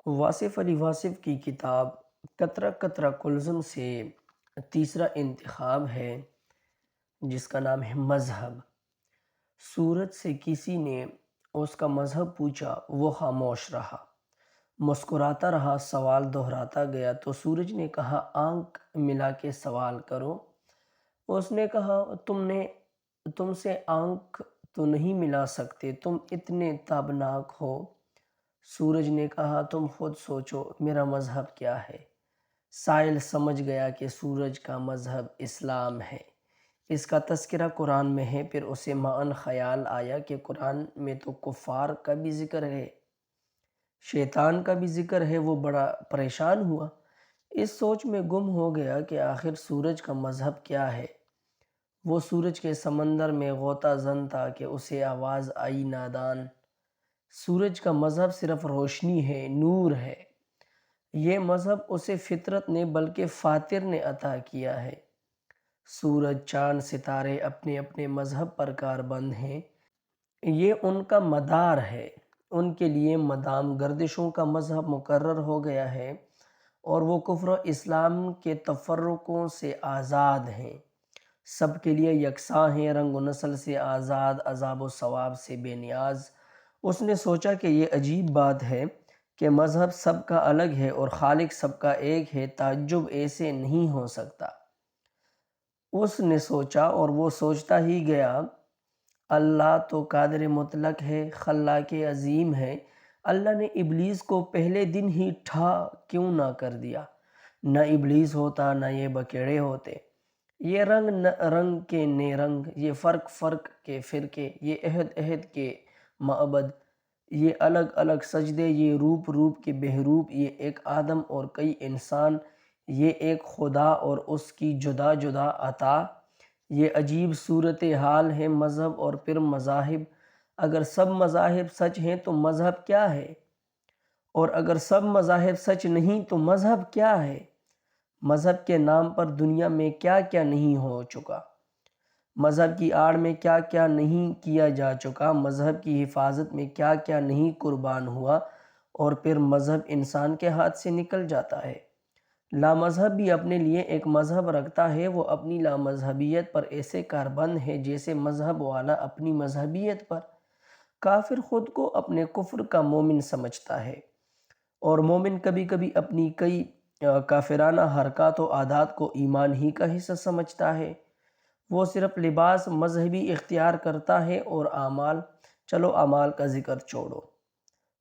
واصف علی واصف کی کتاب قطرہ قطرہ کلزم سے تیسرا انتخاب ہے جس کا نام ہے مذہب۔ سورج سے کسی نے اس کا مذہب پوچھا، وہ خاموش رہا، مسکراتا رہا، سوال دہراتا گیا تو سورج نے کہا آنکھ ملا کے سوال کرو۔ اس نے کہا تم سے آنکھ تو نہیں ملا سکتے، تم اتنے تابناک ہو۔ سورج نے کہا تم خود سوچو میرا مذہب کیا ہے۔ سائل سمجھ گیا کہ سورج کا مذہب اسلام ہے۔ اس کا تذکرہ قرآن میں ہے، پھر اسے معاً خیال آیا کہ قرآن میں تو کفار کا بھی ذکر ہے، شیطان کا بھی ذکر ہے۔ وہ بڑا پریشان ہوا، اس سوچ میں گم ہو گیا کہ آخر سورج کا مذہب کیا ہے۔ وہ سورج کے سمندر میں غوطہ زن تھا کہ اسے آواز آئی نادان، سورج کا مذہب صرف روشنی ہے، نور ہے۔ یہ مذہب اسے فطرت نے بلکہ فاطر نے عطا کیا ہے۔ سورج، چاند، ستارے اپنے اپنے مذہب پر کاربند ہیں، یہ ان کا مدار ہے۔ ان کے لیے مدام گردشوں کا مذہب مقرر ہو گیا ہے اور وہ کفر و اسلام کے تفرقوں سے آزاد ہیں۔ سب کے لیے یکساں ہیں، رنگ و نسل سے آزاد، عذاب و ثواب سے بے نیاز۔ اس نے سوچا کہ یہ عجیب بات ہے کہ مذہب سب کا الگ ہے اور خالق سب کا ایک ہے، تعجب ایسے نہیں ہو سکتا۔ اس نے سوچا اور وہ سوچتا ہی گیا، اللہ تو قادر مطلق ہے، خلاق عظیم ہے۔ اللہ نے ابلیس کو پہلے دن ہی ٹھا کیوں نہ کر دیا؟ نہ ابلیس ہوتا، نہ یہ بکیڑے ہوتے۔ یہ رنگ رنگ کے نیرنگ، یہ فرق فرق کے فرقے، یہ عہد عہد کے معبد، یہ الگ الگ سجدے، یہ روپ روپ کے بہروپ، یہ ایک آدم اور کئی انسان، یہ ایک خدا اور اس کی جدا جدا عطا۔ یہ عجیب صورتحال ہے مذہب اور پھر مذاہب۔ اگر سب مذاہب سچ ہیں تو مذہب کیا ہے؟ اور اگر سب مذاہب سچ نہیں تو مذہب کیا ہے؟ مذہب کے نام پر دنیا میں کیا کیا نہیں ہو چکا، مذہب کی آڑ میں کیا کیا نہیں کیا جا چکا، مذہب کی حفاظت میں کیا کیا نہیں قربان ہوا، اور پھر مذہب انسان کے ہاتھ سے نکل جاتا ہے۔ لامذہب بھی اپنے لیے ایک مذہب رکھتا ہے، وہ اپنی لامذہبیت پر ایسے کاربند ہے جیسے مذہب والا اپنی مذہبیت پر۔ کافر خود کو اپنے کفر کا مومن سمجھتا ہے، اور مومن کبھی کبھی اپنی کئی کافرانہ حرکات و عادات کو ایمان ہی کا حصہ سمجھتا ہے۔ وہ صرف لباس مذہبی اختیار کرتا ہے اور اعمال، چلو اعمال کا ذکر چھوڑو،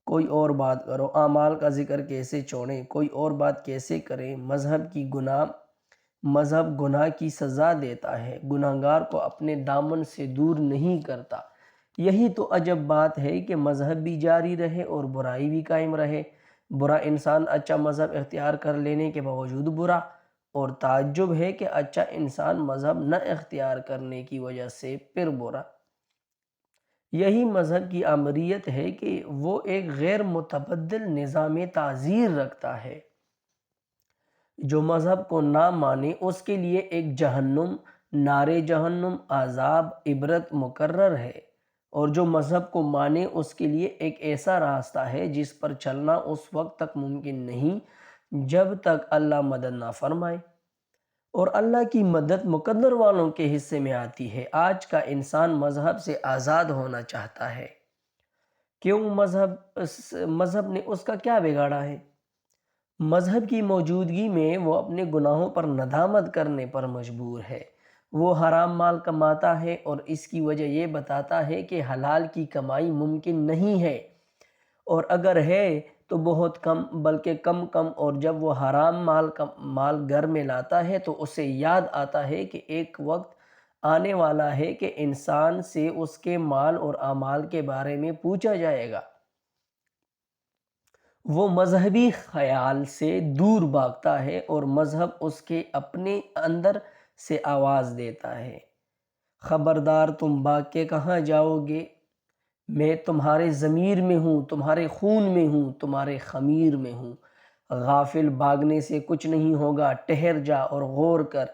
کوئی اور بات کرو۔ اعمال کا ذکر کیسے چھوڑیں، کوئی اور بات کیسے کریں؟ مذہب گناہ کی سزا دیتا ہے، گناہگار کو اپنے دامن سے دور نہیں کرتا۔ یہی تو عجب بات ہے کہ مذہب بھی جاری رہے اور برائی بھی قائم رہے۔ برا انسان اچھا مذہب اختیار کر لینے کے باوجود برا، اور تعجب ہے کہ اچھا انسان مذہب نہ اختیار کرنے کی وجہ سے پھر برا۔ یہی مذہب کی امریت ہے کہ وہ ایک غیر متبدل نظام تعزیر رکھتا ہے۔ جو مذہب کو نہ مانے اس کے لیے ایک جہنم، نار جہنم، عذاب، عبرت مقرر ہے، اور جو مذہب کو مانے اس کے لیے ایک ایسا راستہ ہے جس پر چلنا اس وقت تک ممکن نہیں جب تک اللہ مدد نہ فرمائے، اور اللہ کی مدد مقدر والوں کے حصے میں آتی ہے۔ آج کا انسان مذہب سے آزاد ہونا چاہتا ہے۔ کیوں؟ مذہب نے اس کا کیا بگاڑا ہے؟ مذہب کی موجودگی میں وہ اپنے گناہوں پر ندامت کرنے پر مجبور ہے۔ وہ حرام مال کماتا ہے اور اس کی وجہ یہ بتاتا ہے کہ حلال کی کمائی ممکن نہیں ہے، اور اگر ہے تو بہت کم، بلکہ کم کم، اور جب وہ حرام مال گھر میں لاتا ہے تو اسے یاد آتا ہے کہ ایک وقت آنے والا ہے کہ انسان سے اس کے مال اور اعمال کے بارے میں پوچھا جائے گا۔ وہ مذہبی خیال سے دور بھاگتا ہے اور مذہب اس کے اپنے اندر سے آواز دیتا ہے، خبردار تم بھاگ کے کہاں جاؤ گے؟ میں تمہارے ضمیر میں ہوں، تمہارے خون میں ہوں، تمہارے خمیر میں ہوں۔ غافل، بھاگنے سے کچھ نہیں ہوگا، ٹھہر جا اور غور کر،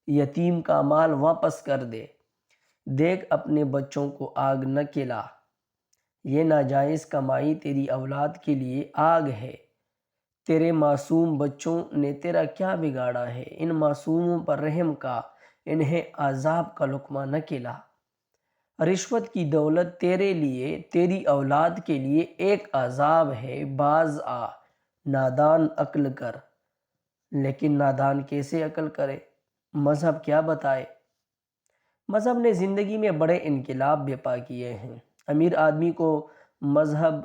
یتیم کا مال واپس کر دے، دیکھ اپنے بچوں کو آگ نہ کھلا، یہ ناجائز کمائی تیری اولاد کے لیے آگ ہے۔ تیرے معصوم بچوں نے تیرا کیا بگاڑا ہے؟ ان معصوموں پر رحم کا، انہیں عذاب کا لقمہ نہ کھلا۔ رشوت کی دولت تیرے لیے، تیری اولاد کے لیے ایک عذاب ہے، باز آ، نادان عقل کر۔ لیکن نادان کیسے عقل کرے؟ مذہب کیا بتائے؟ مذہب نے زندگی میں بڑے انقلاب برپا کیے ہیں۔ امیر آدمی کو مذہب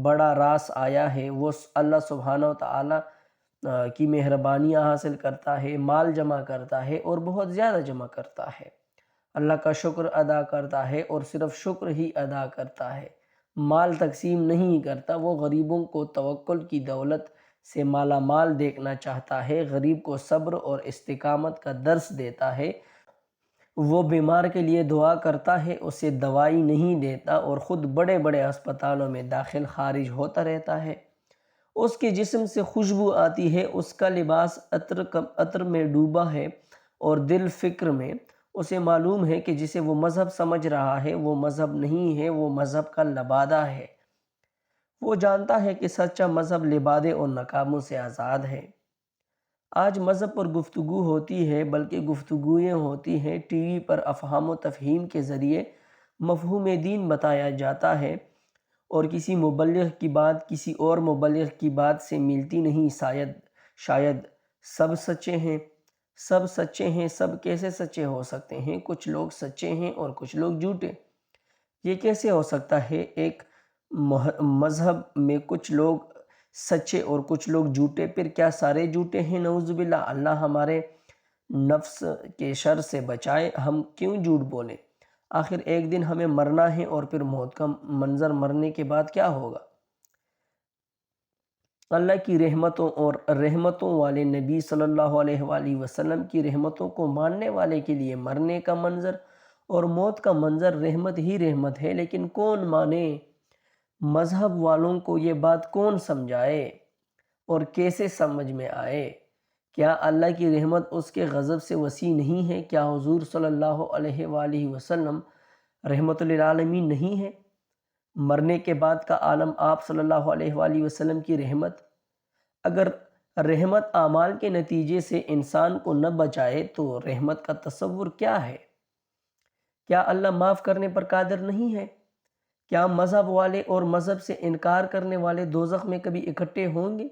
بڑا راس آیا ہے، وہ اللہ سبحانہ و تعالیٰ کی مہربانیاں حاصل کرتا ہے، مال جمع کرتا ہے اور بہت زیادہ جمع کرتا ہے، اللہ کا شکر ادا کرتا ہے اور صرف شکر ہی ادا کرتا ہے، مال تقسیم نہیں کرتا۔ وہ غریبوں کو توکل کی دولت سے مالا مال دیکھنا چاہتا ہے، غریب کو صبر اور استقامت کا درس دیتا ہے، وہ بیمار کے لیے دعا کرتا ہے، اسے دوائی نہیں دیتا اور خود بڑے بڑے ہسپتالوں میں داخل خارج ہوتا رہتا ہے۔ اس کے جسم سے خوشبو آتی ہے، اس کا لباس عطر میں ڈوبا ہے اور دل فکر میں۔ اسے معلوم ہے کہ جسے وہ مذہب سمجھ رہا ہے وہ مذہب نہیں ہے، وہ مذہب کا لبادہ ہے۔ وہ جانتا ہے کہ سچا مذہب لبادے اور نقابوں سے آزاد ہے۔ آج مذہب پر گفتگو ہوتی ہے، بلکہ گفتگویں ہوتی ہیں ٹی وی پر، افہام و تفہیم کے ذریعے مفہوم دین بتایا جاتا ہے، اور کسی مبلغ کی بات کسی اور مبلغ کی بات سے ملتی نہیں۔ شاید سب سچے ہیں، سب سچے ہیں، سب کیسے سچے ہو سکتے ہیں؟ کچھ لوگ سچے ہیں اور کچھ لوگ جھوٹے۔ یہ کیسے ہو سکتا ہے؟ ایک مذہب میں کچھ لوگ سچے اور کچھ لوگ جھوٹے، پھر کیا سارے جھوٹے ہیں؟ نعوذ باللہ، اللہ ہمارے نفس کے شر سے بچائے، ہم کیوں جھوٹ بولیں؟ آخر ایک دن ہمیں مرنا ہے اور پھر موت کا منظر، مرنے کے بعد کیا ہوگا؟ اللہ کی رحمتوں اور رحمتوں والے نبی صلی اللہ علیہ وآلہ وسلم کی رحمتوں کو ماننے والے کے لیے مرنے کا منظر اور موت کا منظر رحمت ہی رحمت ہے، لیکن کون مانے؟ مذہب والوں کو یہ بات کون سمجھائے اور کیسے سمجھ میں آئے؟ کیا اللہ کی رحمت اس کے غضب سے وسیع نہیں ہے؟ کیا حضور صلی اللہ علیہ وآلہ وسلم رحمت للعالمین نہیں ہے؟ مرنے کے بعد کا عالم آپ صلی اللہ علیہ وآلہ وسلم کی رحمت۔ اگر رحمت اعمال کے نتیجے سے انسان کو نہ بچائے تو رحمت کا تصور کیا ہے؟ کیا اللہ معاف کرنے پر قادر نہیں ہے؟ کیا مذہب والے اور مذہب سے انکار کرنے والے دوزخ میں کبھی اکٹھے ہوں گے؟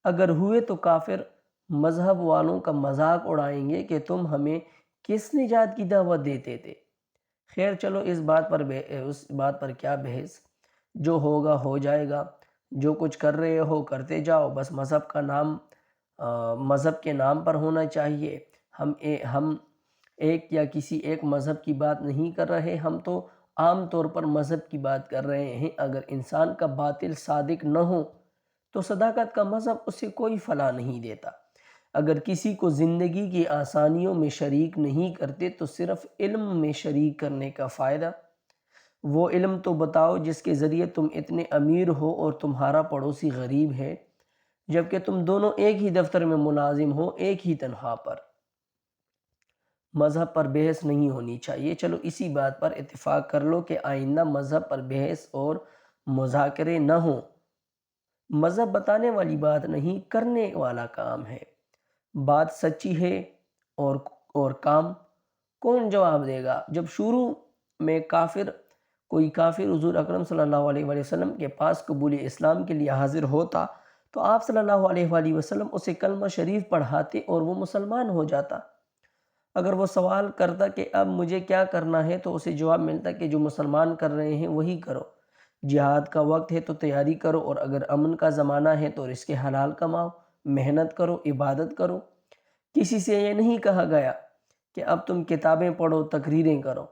اگر ہوئے تو کافر مذہب والوں کا مذاق اڑائیں گے کہ تم ہمیں کس نجات کی دعوت دیتے تھے۔ خیر چلو، اس بات پر کیا بحث، جو ہوگا ہو جائے گا، جو کچھ کر رہے ہو کرتے جاؤ، بس مذہب کا نام مذہب کے نام پر ہونا چاہیے۔ ہم ایک یا کسی ایک مذہب کی بات نہیں کر رہے، ہم تو عام طور پر مذہب کی بات کر رہے ہیں۔ اگر انسان کا باطل صادق نہ ہو تو صداقت کا مذہب اسے کوئی فلاح نہیں دیتا۔ اگر کسی کو زندگی کی آسانیوں میں شریک نہیں کرتے تو صرف علم میں شریک کرنے کا فائدہ؟ وہ علم تو بتاؤ جس کے ذریعے تم اتنے امیر ہو اور تمہارا پڑوسی غریب ہے، جبکہ تم دونوں ایک ہی دفتر میں ملازم ہو، ایک ہی تنخواہ پر۔ مذہب پر بحث نہیں ہونی چاہیے۔ چلو اسی بات پر اتفاق کر لو کہ آئندہ مذہب پر بحث اور مذاکرے نہ ہوں۔ مذہب بتانے والی بات نہیں، کرنے والا کام ہے۔ بات سچی ہے اور کام کون جواب دے گا؟ جب شروع میں کوئی کافر حضور اکرم صلی اللہ علیہ وآلہ وسلم کے پاس قبول اسلام کے لیے حاضر ہوتا تو آپ صلی اللہ علیہ وآلہ وسلم اسے کلمہ شریف پڑھاتے اور وہ مسلمان ہو جاتا۔ اگر وہ سوال کرتا کہ اب مجھے کیا کرنا ہے تو اسے جواب ملتا کہ جو مسلمان کر رہے ہیں وہی کرو۔ جہاد کا وقت ہے تو تیاری کرو، اور اگر امن کا زمانہ ہے تو رزق حلال کماؤ، محنت کرو، عبادت کرو۔ کسی سے یہ نہیں کہا گیا کہ اب تم کتابیں پڑھو، تقریریں کرو۔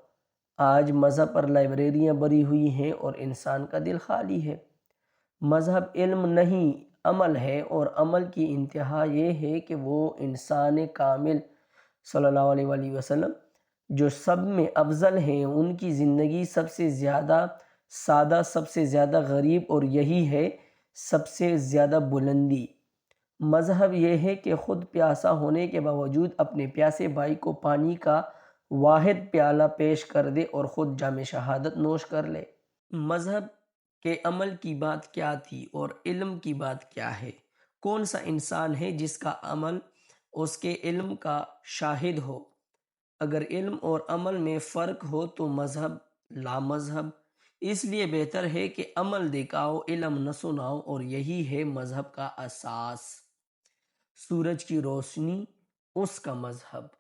آج مذہب پر لائبریریاں بھری ہوئی ہیں اور انسان کا دل خالی ہے۔ مذہب علم نہیں، عمل ہے، اور عمل کی انتہا یہ ہے کہ وہ انسان کامل صلی اللہ علیہ وآلہ وسلم جو سب میں افضل ہیں، ان کی زندگی سب سے زیادہ سادہ، سب سے زیادہ غریب، اور یہی ہے سب سے زیادہ بلندی۔ مذہب یہ ہے کہ خود پیاسا ہونے کے باوجود اپنے پیاسے بھائی کو پانی کا واحد پیالہ پیش کر دے اور خود جام شہادت نوش کر لے۔ مذہب کہ عمل کی بات کیا تھی اور علم کی بات کیا ہے۔ کون سا انسان ہے جس کا عمل اس کے علم کا شاہد ہو؟ اگر علم اور عمل میں فرق ہو تو مذہب لا مذہب۔ اس لیے بہتر ہے کہ عمل دکھاؤ، علم نہ سناؤ، اور یہی ہے مذہب کا اساس۔ سورج کی روشنی اس کا مذہب۔